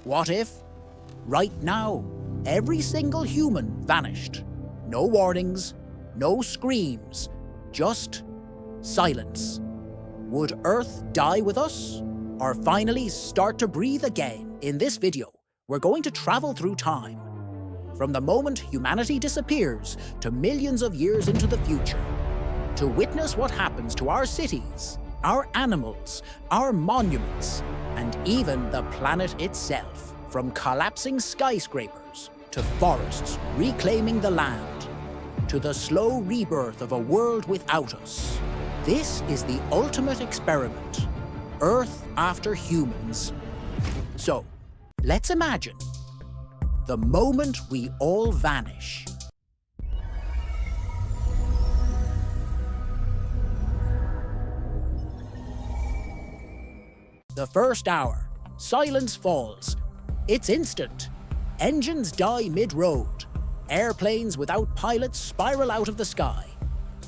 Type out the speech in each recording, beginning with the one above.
What if, right now, every single human vanished? No warnings, no screams, just silence. Would Earth die with us, or finally start to breathe again? In this video, we're going to travel through time, from the moment humanity disappears to millions of years into the future, to witness what happens to our cities, our animals, our monuments, and even the planet itself, from collapsing skyscrapers to forests reclaiming the land, to the slow rebirth of a world without us. This is the ultimate experiment, Earth after humans. So, let's imagine the moment we all vanish. The first hour, silence falls. It's instant. Engines die mid-road. Airplanes without pilots spiral out of the sky.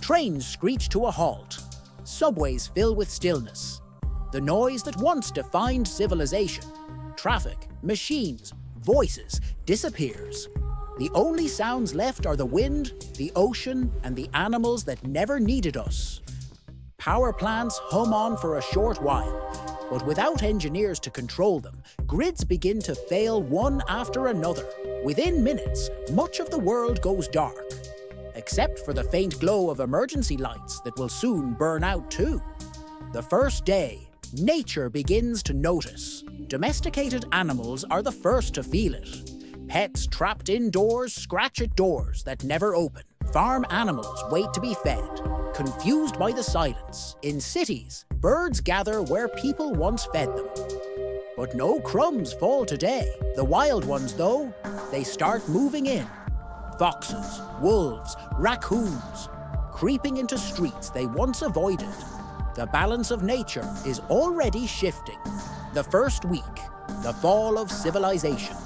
Trains screech to a halt. Subways fill with stillness. The noise that once defined civilization, traffic, machines, voices, disappears. The only sounds left are the wind, the ocean, and the animals that never needed us. Power plants hum on for a short while, but without engineers to control them, grids begin to fail one after another. Within minutes, much of the world goes dark, except for the faint glow of emergency lights that will soon burn out too. The first day, nature begins to notice. Domesticated animals are the first to feel it. Pets trapped indoors scratch at doors that never open. Farm animals wait to be fed, confused by the silence. In cities, birds gather where people once fed them. But no crumbs fall today. The wild ones, though, they start moving in. Foxes, wolves, raccoons, creeping into streets they once avoided. The balance of nature is already shifting. The first week, the fall of civilization,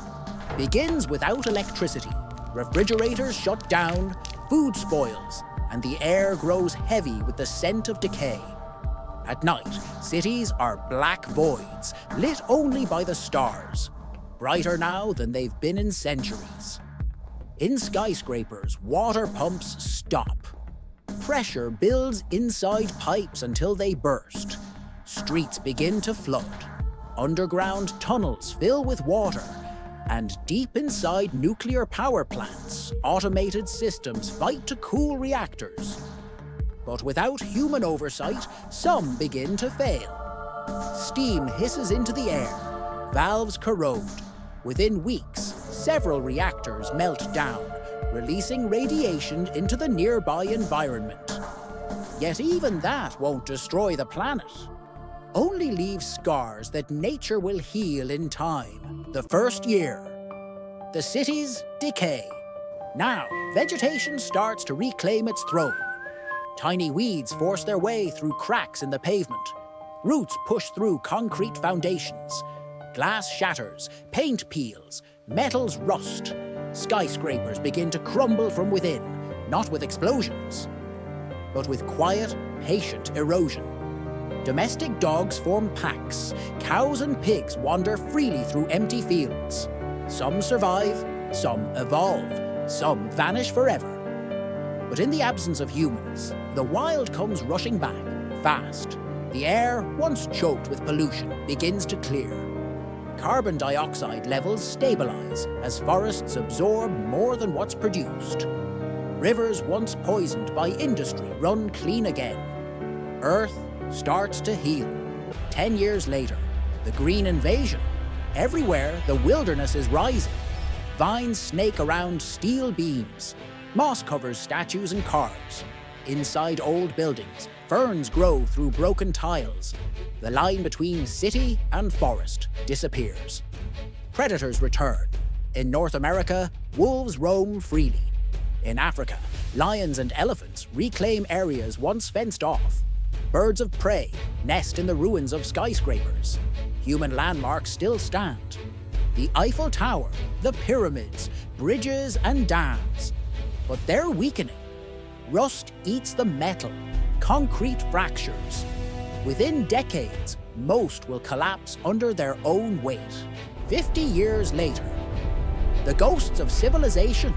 begins without electricity. Refrigerators shut down, food spoils, and the air grows heavy with the scent of decay. At night, cities are black voids, lit only by the stars, brighter now than they've been in centuries. In skyscrapers, water pumps stop. Pressure builds inside pipes until they burst. Streets begin to flood. Underground tunnels fill with water. And deep inside nuclear power plants, automated systems fight to cool reactors. But without human oversight, some begin to fail. Steam hisses into the air. Valves corrode. Within weeks, several reactors melt down, releasing radiation into the nearby environment. Yet even that won't destroy the planet. Only leaves scars that nature will heal in time. The first year, the cities decay. Now, vegetation starts to reclaim its throne. Tiny weeds force their way through cracks in the pavement. Roots push through concrete foundations. Glass shatters, paint peels, metals rust. Skyscrapers begin to crumble from within, not with explosions, but with quiet, patient erosion. Domestic dogs form packs. Cows and pigs wander freely through empty fields. Some survive, some evolve, some vanish forever. But in the absence of humans, the wild comes rushing back, fast. The air, once choked with pollution, begins to clear. Carbon dioxide levels stabilize as forests absorb more than what's produced. Rivers once poisoned by industry run clean again. Earth starts to heal. 10 years later, the green invasion. Everywhere, the wilderness is rising. Vines snake around steel beams. Moss covers statues and cars. Inside old buildings, ferns grow through broken tiles. The line between city and forest disappears. Predators return. In North America, wolves roam freely. In Africa, lions and elephants reclaim areas once fenced off. Birds of prey nest in the ruins of skyscrapers. Human landmarks still stand. The Eiffel Tower, the pyramids, bridges and dams. But they're weakening. Rust eats the metal. Concrete fractures. Within decades, most will collapse under their own weight. 50 years later, the ghosts of civilization.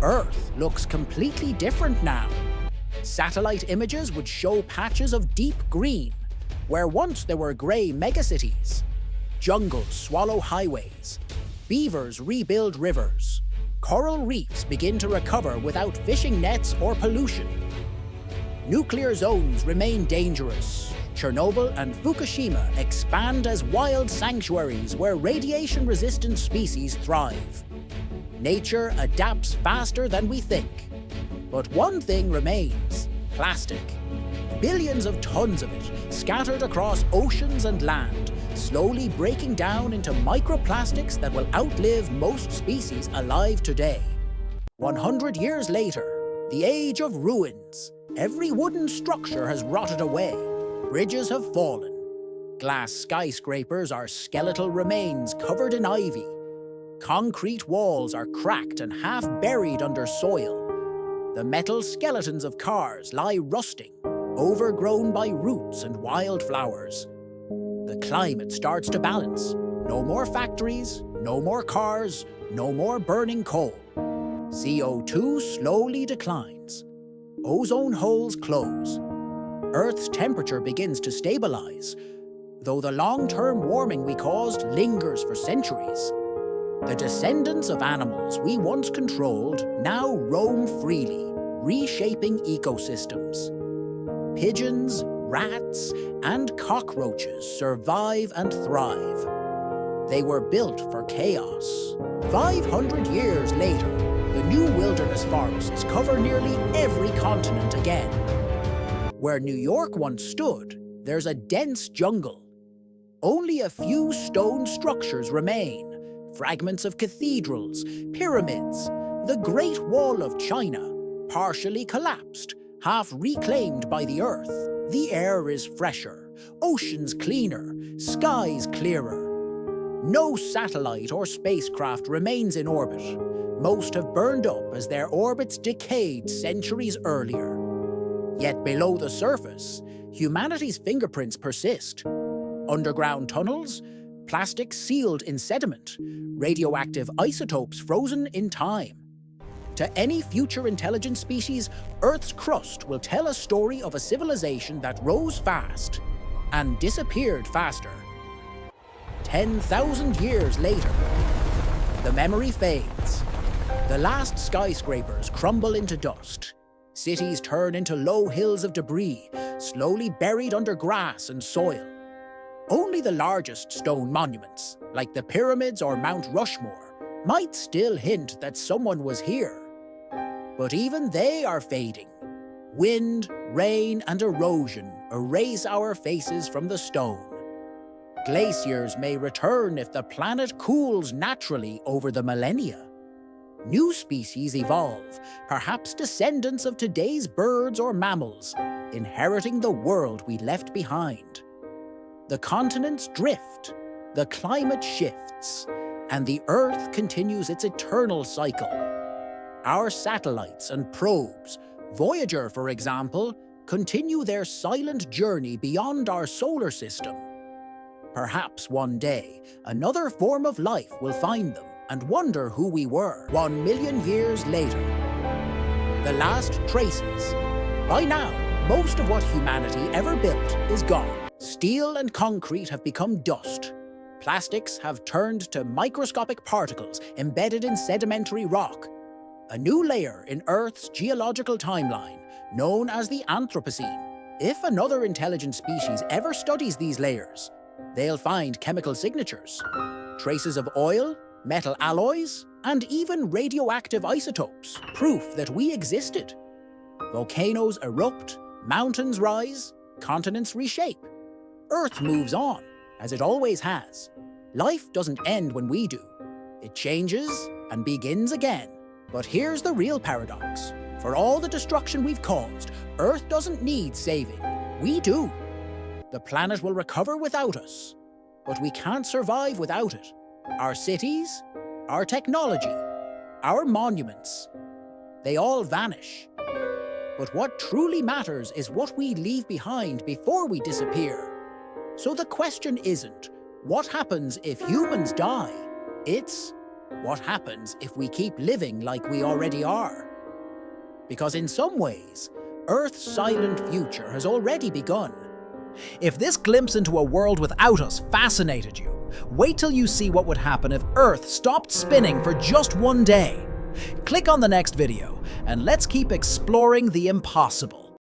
Earth looks completely different now. Satellite images would show patches of deep green, where once there were grey megacities. Jungles swallow highways. Beavers rebuild rivers. Coral reefs begin to recover without fishing nets or pollution. Nuclear zones remain dangerous. Chernobyl and Fukushima expand as wild sanctuaries where radiation-resistant species thrive. Nature adapts faster than we think. But one thing remains: plastic. Billions of tons of it, scattered across oceans and land, slowly breaking down into microplastics that will outlive most species alive today. 100 years later, the age of ruins. Every wooden structure has rotted away. Bridges have fallen. Glass skyscrapers are skeletal remains covered in ivy. Concrete walls are cracked and half buried under soil. The metal skeletons of cars lie rusting, overgrown by roots and wildflowers. The climate starts to balance. No more factories, no more cars, no more burning coal. CO2 slowly declines. Ozone holes close. Earth's temperature begins to stabilize, though the long-term warming we caused lingers for centuries. The descendants of animals we once controlled now roam freely, reshaping ecosystems. Pigeons, rats, and cockroaches survive and thrive. They were built for chaos. 500 years later, the new wilderness forests cover nearly every continent again. Where New York once stood, there's a dense jungle. Only a few stone structures remain. Fragments of cathedrals, pyramids, the Great Wall of China, partially collapsed, half reclaimed by the earth. The air is fresher, oceans cleaner, skies clearer. No satellite or spacecraft remains in orbit. Most have burned up as their orbits decayed centuries earlier. Yet below the surface, humanity's fingerprints persist. Underground tunnels, plastics sealed in sediment, radioactive isotopes frozen in time. To any future intelligent species, Earth's crust will tell a story of a civilization that rose fast and disappeared faster. 10,000 years later, the memory fades. The last skyscrapers crumble into dust. Cities turn into low hills of debris, slowly buried under grass and soil. Only the largest stone monuments, like the pyramids or Mount Rushmore, might still hint that someone was here. But even they are fading. Wind, rain, and erosion erase our faces from the stone. Glaciers may return if the planet cools naturally over the millennia. New species evolve, perhaps descendants of today's birds or mammals, inheriting the world we left behind. The continents drift, the climate shifts, and the Earth continues its eternal cycle. Our satellites and probes, Voyager for example, continue their silent journey beyond our solar system. Perhaps one day, another form of life will find them and wonder who we were 1 million years later. The last traces. By now, most of what humanity ever built is gone. Steel and concrete have become dust. Plastics have turned to microscopic particles embedded in sedimentary rock. A new layer in Earth's geological timeline, known as the Anthropocene. If another intelligent species ever studies these layers, they'll find chemical signatures, traces of oil, metal alloys, and even radioactive isotopes, proof that we existed. Volcanoes erupt, mountains rise, continents reshape. Earth moves on, as it always has. Life doesn't end when we do. It changes and begins again. But here's the real paradox. For all the destruction we've caused, Earth doesn't need saving. We do. The planet will recover without us. But we can't survive without it. Our cities, our technology, our monuments, they all vanish. But what truly matters is what we leave behind before we disappear. So the question isn't, what happens if humans die. It's what happens if we keep living like we already are. Because in some ways, Earth's silent future has already begun. If this glimpse into a world without us fascinated you, wait till you see what would happen if Earth stopped spinning for just one day. Click on the next video, and let's keep exploring the impossible.